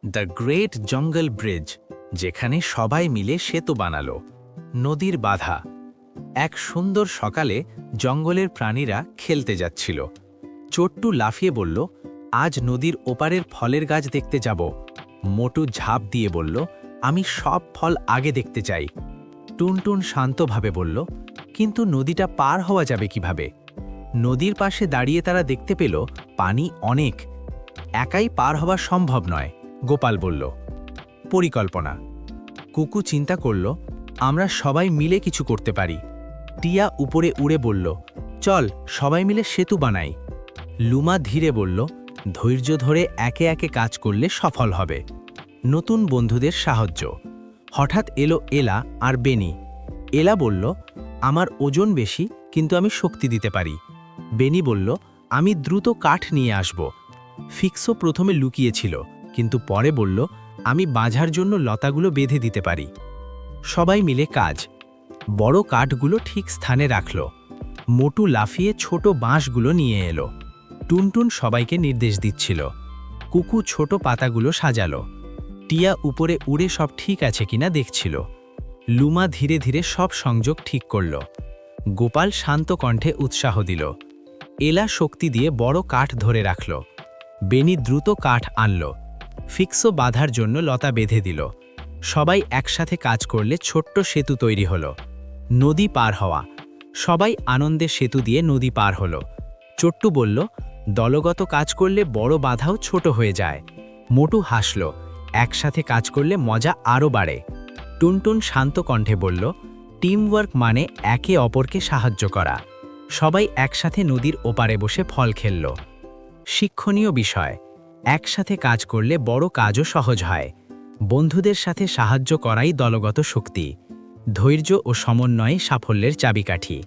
The great জঙ্গল bridge, যেখানে সবাই মিলে সেতু বানালো। নদীর বাধা। এক সুন্দর সকালে জঙ্গলের প্রাণীরা খেলতে যাচ্ছিল। চট্টু লাফিয়ে বলল, আজ নদীর ওপারের ফলের গাছ দেখতে যাব। মোটু ঝাঁপ দিয়ে বলল, আমি সব ফল আগে দেখতে চাই। টুনটুন শান্তভাবে বলল, কিন্তু নদীটা পার হওয়া যাবে কিভাবে? নদীর পাশে দাঁড়িয়ে তারা দেখতে পেল পানি অনেক। একাই পার হওয়া সম্ভব নয়, গোপাল বলল। পরিকল্পনা। কুকু চিন্তা করল, আমরা সবাই মিলে কিছু করতে পারি। টিয়া উপরে উড়ে বলল, চল সবাই মিলে সেতু বানাই। লুমা ধীরে বলল, ধৈর্য ধরে একে একে কাজ করলে সফল হবে। নতুন বন্ধুদের সাহায্য। হঠাৎ এলো এলা আর বেনি। এলা বলল, আমার ওজন বেশি, কিন্তু আমি শক্তি দিতে পারি। বেনি বলল, আমি দ্রুত কাঠ নিয়ে আসব। ফিক্সো প্রথমে লুকিয়েছিল, কিন্তু পরে বলল, আমি বাঁধার জন্য লতাগুলো বেঁধে দিতে পারি। সবাই মিলে কাজ। বড় কাঠগুলো ঠিক স্থানে রাখল। মোটু লাফিয়ে ছোট বাঁশগুলো নিয়ে এলো। টুনটুন সবাইকে নির্দেশ দিচ্ছিল। কুকু ছোট পাতাগুলো সাজালো। টিয়া উপরে উড়ে সব ঠিক আছে কিনা দেখছিল। লুমা ধীরে ধীরে সব সংযোগ ঠিক করল। গোপাল শান্ত কণ্ঠে উৎসাহ দিল। এলা শক্তি দিয়ে বড় কাঠ ধরে রাখল। বেনি দ্রুত কাঠ আনল। ফিক্সো বাঁধার জন্য লতা বেঁধে দিল। সবাই একসাথে কাজ করলে ছোট্ট সেতু তৈরি হলো। নদী পার হওয়া। সবাই আনন্দে সেতু দিয়ে নদী পার হলো। চট্টু বলল, দলগত কাজ করলে বড় বাধাও ছোট হয়ে যায়। মোটু হাসল, একসাথে কাজ করলে মজা আরও বাড়ে। টুনটুন শান্ত কণ্ঠে বলল, টিমওয়ার্ক মানে একে অপরকে সাহায্য করা। সবাই একসাথে নদীর ওপারে বসে ফল খেলল। শিক্ষণীয় বিষয়। একসাথে কাজ করলে বড় কাজও সহজ হয়। বন্ধুদের সাথে সাহায্য করাই দলগত শক্তি। ধৈর্য ও সমন্বয়ে সাফল্যের চাবিকাঠি।